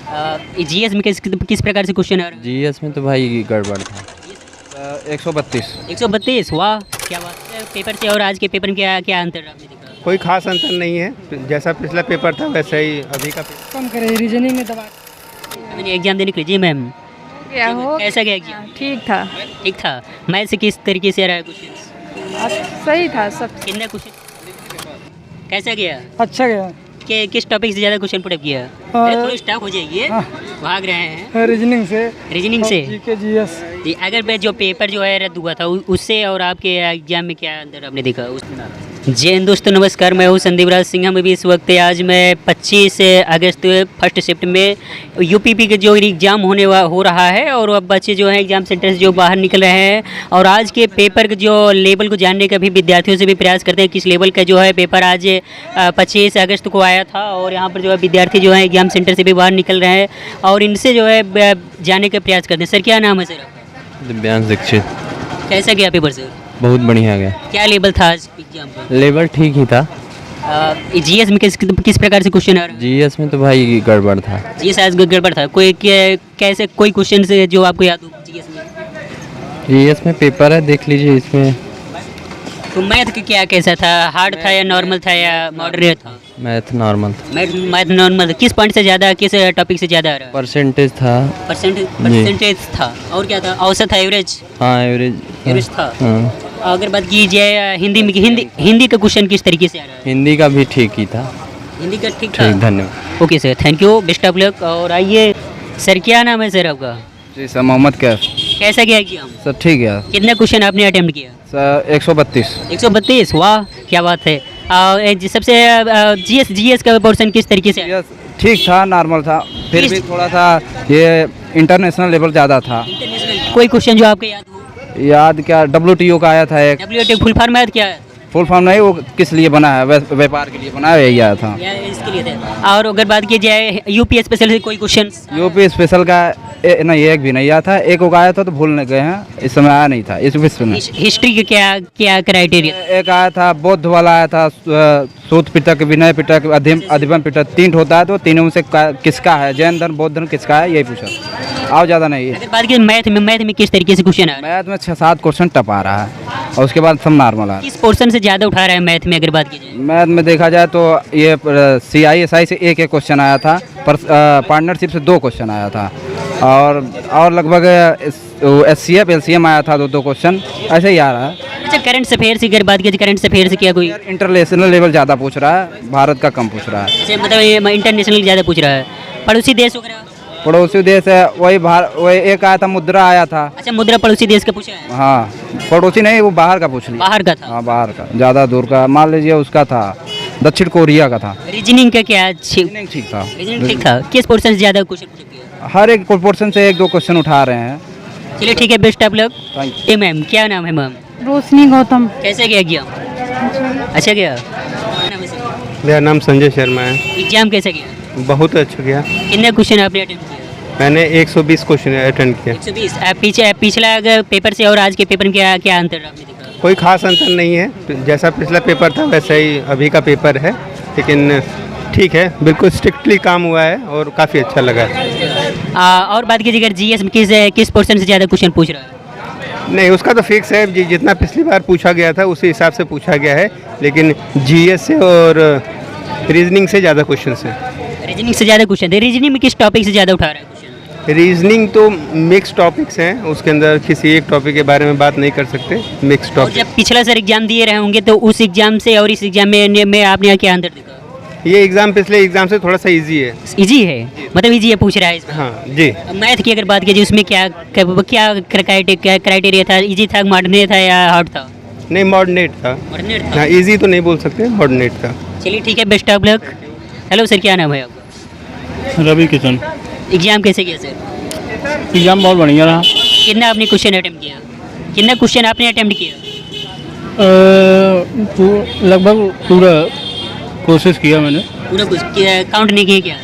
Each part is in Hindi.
जीएस में किस प्रकार से क्वेश्चन आ रहा है? जीएस में तो भाई गड़बड़ था। 132। 132, वाह क्या बात है। पेपर से और आज के पेपर में क्या क्या अंतर आपने देखा? कोई खास अंतर नहीं है, जैसा पिछला पेपर था वैसा ही अभी का पेपर। कम करे रीजनिंग में दबा मैंने एग्जाम देने के लिए जी मैम क्या हो कैसा गया एग्जाम? ठीक था। ठीक था। मैथ से किस तरीके से आ रहा है क्वेश्चन? सही था सब। कितना क्वेश्चन कैसा गया? अच्छा गया। किस टॉपिक से ज़्यादा क्वेश्चन पुट किया? थोड़ी स्टॉप हो जाइए, भाग रहे हैं। रीजनिंग से। रीजनिंग से जीके जीएस। जी, अगर मैं जो पेपर जो है रद्द हुआ था उससे और आपके एग्जाम में क्या अंतर आपने देखा उसमें? जय हिंद दोस्तों, नमस्कार। मैं हूँ संदीप राज सिंह। हम अभी इस वक्त आज मैं 25 अगस्त फर्स्ट शिफ्ट में यूपीपी के जो एग्ज़ाम हो रहा है और अब बच्चे जो हैं एग्ज़ाम सेंटर से जो बाहर निकल रहे हैं और आज के पेपर के जो लेवल को जानने का भी विद्यार्थियों से भी प्रयास करते हैं किस लेवल का जो है पेपर आज 25 अगस्त को आया था। और यहाँ पर जो है विद्यार्थी जो है एग्ज़ाम सेंटर से भी बाहर निकल रहे हैं और इनसे जो है जानने का प्रयास करते हैं। सर क्या नाम है सर आपका? दिव्यांश दीक्षित। कैसा गया पेपर सर? बहुत बढ़िया गया। क्या लेवल था आज एग्जाम का? लेवल ठीक ही था। जीएस में किस प्रकार से क्वेश्चन आ रहा है? जीएस में तो भाई गड़बड़ था। जीएस आज गड़बड़ था। कोई कैसे कोई क्वेश्चन से जो आपको याद हो जीएस में? जीएस में पेपर है, देख लीजिए इसमें। तो मैथ का क्या कैसा था? हार्ड था या नॉर्मल था या मॉडरेट था? मैथ नॉर्मल था। मैथ नॉर्मल था। किस पॉइंट से ज़्यादा किस टॉपिक से ज़्यादा आ रहा है? परसेंटेज था। परसेंटेज था। और क्या था? औसत था? एवरेज? हाँ एवरेज था। हाँ। अगर बात की जाए हिंदी का क्वेश्चन किस तरीके से आ रहा है? हिंदी का भी ठीक ही था। हिंदी का ठीक था। धन्यवाद। Okay sir, thank you, best of luck. और आइए सर, क्या नाम है सर आपका? जी सर, मोहम्मद कैफ। कैसा गया एग्जाम? सर ठीक है कितने क्वेश्चन आपने अटेम्प्ट किया? सर। 132। 132, वाह क्या बात है। सबसे जीएस का पोर्शन किस तरीके से? ठीक था, नॉर्मल था, फिर भी थोड़ा सा ये इंटरनेशनल लेवल ज़्यादा था। कोई क्वेश्चन जो आपको याद हो? याद क्या, WTO का आया था एक। WTO फुल फॉर्म याद क्या है? फुल फॉर्म नहीं, वो किस लिए बना है? व्यापार के लिए बना है, यही आया था। इसके लिए था। और अगर बात की जाए यूपी स्पेशल से कोई क्वेश्चन? यूपी स्पेशल का नहीं, एक भी नहीं आया था। एक को आया था तो भूलने गए हैं, इस समय आया नहीं था। इस विश्व में हिस्ट्री का क्या क्या क्राइटेरिया? एक आया था, बौद्ध वाला आया था, सूत पिटक, विनय पिटक, अधिगम पिटक, 3 होता है तो तीनों में से किसका है? जैन धर्म, बौद्ध धर्म किसका है, यही पूछा। और ज़्यादा नहीं। अगर बात की मैथ में किस तरीके से क्वेश्चन आ रहा है? मैथ में 6-7 क्वेश्चन टप आ रहा है और उसके बाद सब नॉर्मल है। किस पोर्शन से ज़्यादा उठा रहा है मैथ में अगर बात की जाए? मैथ में देखा जाए तो ये CISI से एक क्वेश्चन आया था, पर पार्टनरशिप से 2 क्वेश्चन आया था और लगभग SCF LCM आया था 2 क्वेश्चन, ऐसे ही आ रहा है। अच्छा, करंट अफेयर से अगर बात की जाए, करंट अफेयर से क्या कोई? इंटरनेशनल लेवल ज़्यादा पूछ रहा है, भारत का कम पूछ रहा है। अच्छा, मतलब ये इंटरनेशनल ज़्यादा पूछ रहा है। पड़ोसी देश वगैरह? पड़ोसी देश है, वही एक आया था, मुद्रा आया था। अच्छा, मुद्रा पड़ोसी देश का पूछा है? हाँ, पड़ोसी नहीं, वो बाहर का पूछ लिया। बाहर का था? हाँ, बाहर का, ज़्यादा दूर का। मान लीजिए उसका था, दक्षिण कोरिया का था। रीजनिंग का क्या? रीजनिंग ठीक था। रीजनिंग ठीक था। किस पोर्शन से ज़्यादा क्वेश्चन पूछ किया? हर एक पोर्शन से 1-2 क्वेश्चन उठा रहे हैं। चलिए ठीक है, best of luck. Thank you. Ma'am क्या नाम है मैम? रोशनी गौतम। कैसे गया एग्जाम? अच्छा गया। क्या नाम है सर? मेरा नाम संजय शर्मा है। एग्जाम कैसा गया? बहुत अच्छा गया। कितने क्वेश्चन आपने अटेम्प्ट किया? मैंने 120 क्वेश्चन अटेंड किया। 120। पिछला अगर पेपर से और आज के पेपर में क्या क्या अंतर आपने देखा? कोई खास अंतर नहीं है, जैसा पिछला पेपर था वैसा ही अभी का पेपर है, लेकिन ठीक है, बिल्कुल स्ट्रिक्टली काम हुआ है और काफ़ी अच्छा लगा है। और बात कीजिए अगर जीएस में किस पोर्शन से ज़्यादा क्वेश्चन पूछ रहा है? नहीं, उसका तो फिक्स है, जितना पिछली बार पूछा गया था उसी हिसाब से पूछा गया है, लेकिन GS से और रीजनिंग से ज़्यादा क्वेश्चन है। रीजनिंग से ज़्यादा क्वेश्चन है। रीजनिंग में किस टॉपिक से ज़्यादा उठा रहा है क्वेश्चन? रीजनिंग तो मिक्स टॉपिक्स हैं, उसके अंदर किसी एक टॉपिक के बारे में बात नहीं कर सकते, मिक्स और टॉपिक। जब पिछला सर एग्जाम दिए रहे होंगे तो उस एग्जाम से और इस एग्जाम में आपने क्या अंतर देखा? ये एग्ज़ाम पिछले एग्ज़ाम से थोड़ा सा इजी है। इजी है, मतलब इजी है पूछ रहा है इसमें। हाँ जी। मैथ की अगर बात की जाए उसमें क्या क्राइटेरिया था? इजी था, मॉडरेट था या हार्ड था? नहीं, मॉडरेट था। मॉडरेट था। हाँ, इजी तो नहीं बोल सकते, मॉडरेट था। चलिए ठीक है, best of luck. Hello sir, क्या नाम है आपका? रवि किशन। एग्जाम कैसे गया सर? एग्जाम बहुत बढ़िया रहा। कितना आपने क्वेश्चन अटेम्प्ट किया? कितना क्वेश्चन आपने अटेम्प्ट किया? लगभग पूरा कोशिश किया मैंने। पूरा कुछ काउंट नहीं किया क्या?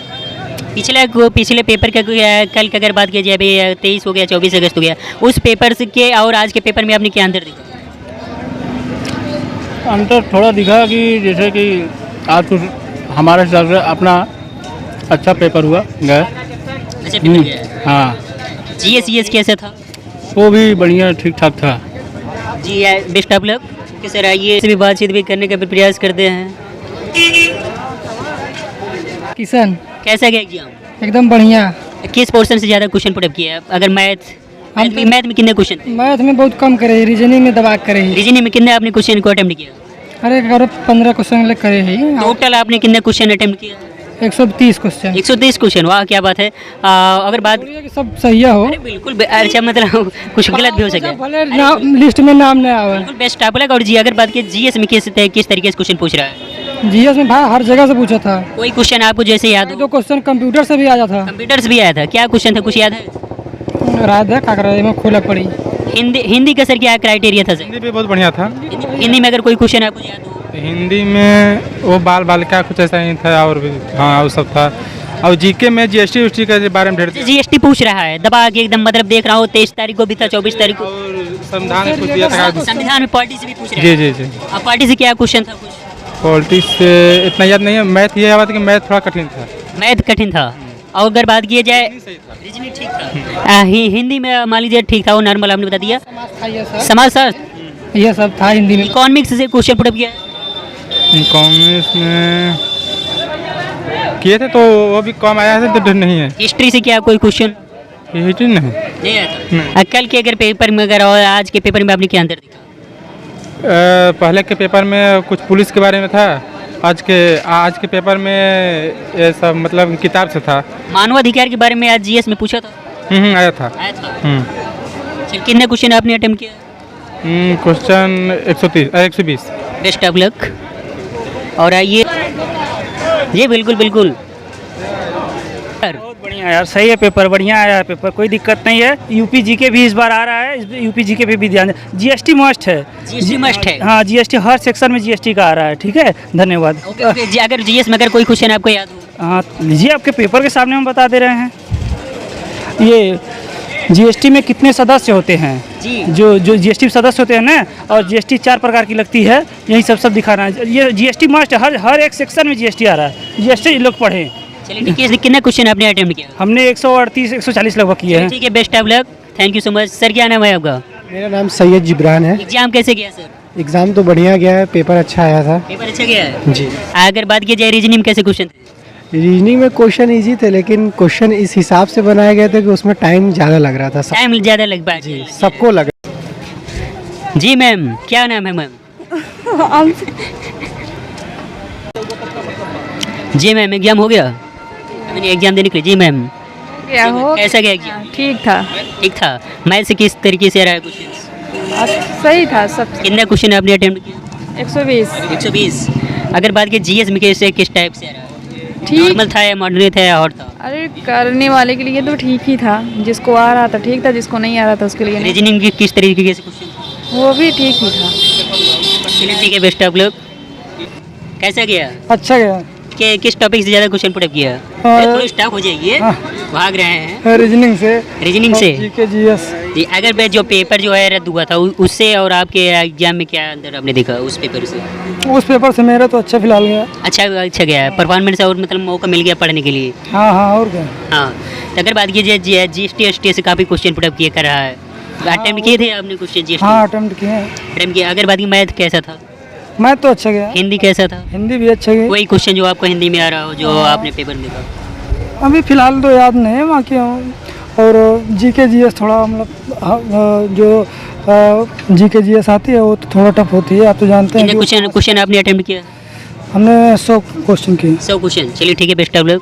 पिछले पेपर का कल की अगर बात की जाए, अभी 23 हो गया, 24 अगस्त हो गया, उस पेपर से के और आज के पेपर में आपने क्या अंतर देखा? अंतर थोड़ा दिखा कि जैसे कि आज कुछ हमारे हिसाब से अपना अच्छा पेपर हुआ गया। अच्छा पेपर गया है। हाँ जीएस कैसा था? वो भी बढ़िया ठीक ठाक था। जी बेस्ट ऑफ लक। कि सर आइए से भी बातचीत भी करने का भी प्रयास करते हैं। किशन कैसा गया एग्जाम? एकदम बढ़िया। किस पोर्शन से ज़्यादा क्वेश्चन पुट अप किया है? अगर मैथ में कितने क्वेश्चन थे? मैथ में बहुत कम करे, रीजनिंग में दबा करे। रीजनिंग में कितने आपने क्वेश्चन को अटेम्प्ट किया? अरे 15 क्वेश्चन करे ही। टोटल आपने कितने क्वेश्चन अटेम्प्ट किया? 130 क्वेश्चन। 130 क्वेश्चन, वाह क्या बात है। अगर बात सब सही हो। अरे बिल्कुल अच्छा मतलब कुछ गलत भी हो सके। भले नाम लिस्ट में नाम नहीं आवे। बिल्कुल बेस्ट आप लगा। और जी अगर बात की जीएस में किस तरीके से क्वेश्चन पूछ रहा है? जीएस में भाई हर जगह से पूछा था। कोई क्वेश्चन आपको जैसे याद हो? 2 क्वेश्चन कंप्यूटर से भी आया था। कंप्यूटर से भी आया था। क्या क्वेश्चन था, कुछ याद है? रात है काकरा में खोला पड़ी। हिंदी का सर क्या क्राइटेरिया था सर? हिंदी भी बहुत बढ़िया था। हिंदी में अगर कोई क्वेश्चन आपको याद हो? हिंदी में वो बाल बालिका कुछ ऐसा ही था और भी हाँ वो सब था। और जीके में जीएसटी के बारे में ढेर जीएसटी पूछ रहा है दबा के एकदम, मतलब देख रहा हूँ 23 तारीख को भी था, 24 तारीख को। और संविधान में कुछ दिया था। संविधान में पार्टी से भी पूछ रहा जी है। जी जी अब पार्टी से क्या क्वेश्चन था? कुछ पॉलिटिक्स से इतना याद नहीं है। मैथ ये बात कि मैथ थोड़ा कठिन था। मैथ कठिन था। और अगर बात की जाए रीजनिंग ठीक था। हिंदी में मान लीजिए ठीक था, वो नॉर्मल आपने बता दिया। समाज शास्त्र ये सब था हिंदी में। इकोनॉमिक्स से क्वेश्चन पुट अप किया? कॉमर्स में किए थे तो वो भी कम आया है तो नहीं है। हिस्ट्री से क्या कोई क्वेश्चन हिस्ट्री नहीं नहीं आता? कल के अगर पेपर में अगर और आज के पेपर में आपने क्या अंतर देखा? पहले के पेपर में कुछ पुलिस के बारे में था। आज के पेपर में ये सब मतलब किताब से था। मानवाधिकार के बारे में आज जीएस में पूछा था? आया था। चल कितने क्वेश्चन आपने अटेम्प्ट किया? क्वेश्चन 120। Best of luck. और आइए जी बिल्कुल बिल्कुल बहुत बढ़िया यार, सही है पेपर, बढ़िया आया है पेपर, कोई दिक्कत नहीं है। यूपी जीके भी इस बार आ रहा है, यूपी जीके पे भी ध्यान दें। जीएसटी मस्ट है। जीएसटी मस्ट है। हाँ जीएसटी हर सेक्शन में जीएसटी का आ रहा है। ठीक है, धन्यवाद। ओके, अगर जीएस में अगर कोई क्वेश्चन आपको याद हो? हाँ लीजिए, आपके पेपर के सामने हम बता दे रहे हैं। ये जीएसटी में कितने सदस्य होते हैं जी, जो जीएसटी सदस्य होते हैं ना, और जीएसटी 4 प्रकार की लगती है, यही सब दिखाना है। ये जीएसटी मस्ट है, हर एक सेक्शन में जीएसटी आ रहा है। जीएसटी लोग पढ़ें। चलिए ठीक है। कितने क्वेश्चन आपने अटेम्प्ट किया? हमने 138 140 लगभग किए हैं। ठीक है, best of luck. Thank you so much. Sir क्या नाम है आपका? मेरा नाम सैयद जिब्रान है। एग्जाम कैसे गया सर? एग्ज़ाम तो बढ़िया गया है, पेपर अच्छा आया था। पेपर अच्छा गया है जी। अगर बात की जाए रीजनिंग में कैसे क्वेश्चन थे? रीजनिंग में क्वेश्चन इजी थे, लेकिन क्वेश्चन इस हिसाब से बनाए गए थे कि उसमें टाइम ज़्यादा लग रहा था। टाइम ज़्यादा लग पाया जी, सबको लगा। जी मैम, क्या नाम है मैम? जी मैम, एग्जाम हो गया? मैंने एग्जाम देने के लिए। जी मैम, क्या हो? कैसा गया एग्जाम? ठीक था। ठीक था। मैथ से किस तरीके से आ रहा है क्वेश्चन? सही था सब। कितना क्वेश्चन आपने अटेम्प्ट किया? 120। 120। अगर बात की जीएस में कैसे किस टाइप से आ रहा है? ठीक। नॉर्मल था या मॉडरेट था या और था? अरे करने वाले के लिए तो ठीक ही था, जिसको आ रहा था ठीक था, जिसको नहीं आ रहा था उसके लिए नहीं। रीजनिंग की किस तरीके से क्वेश्चन? वो भी ठीक ही था। चलिए ठीक है, बेस्ट ऑफ लक। कैसा गया? अच्छा गया। कि किस टॉपिक से ज़्यादा क्वेश्चन पुट अप किया? थोड़ी स्टॉप हो जाएगी, भाग रहे हैं। रीजनिंग से। रीजनिंग से जीके जीएस। जी, अगर मैं जो पेपर जो है रद्द हुआ था उससे और आपके एग्जाम में क्या अंतर आपने देखा उस पेपर से? उस पेपर से मेरा तो अच्छा फिलहाल गया। अच्छा गया है परफॉर्मेंस, और मतलब मौका मिल गया पढ़ने के लिए। हाँ हाँ, और क्या। हाँ, तो अगर बात की जाए जीएसटी एसटी से काफ़ी क्वेश्चन पुट अप किया कर रहा है। अटेम्प्ट किए थे आपने क्वेश्चन जीएसटी? हाँ अटेम्प्ट किए हैं। अटेम्प्ट किया। अगर बात की मैथ कैसा था? मैथ तो अच्छा गया। हिंदी कैसा था? हिंदी भी अच्छा गया। कोई क्वेश्चन जो आपको हिंदी में आ रहा हो जो आपने पेपर में देखा? अभी फिलहाल तो याद नहीं है बाकी। और जीके जीएस थोड़ा मतलब जो जीके जीएस आती है वो तो थोड़ा टफ होती है, आप तो जानते हैं। कितने क्वेश्चन आपने अटेम्प्ट किया? हमने 100 क्वेश्चन किए। 100 क्वेश्चन। चलिए ठीक है, बेस्ट ऑफ लक।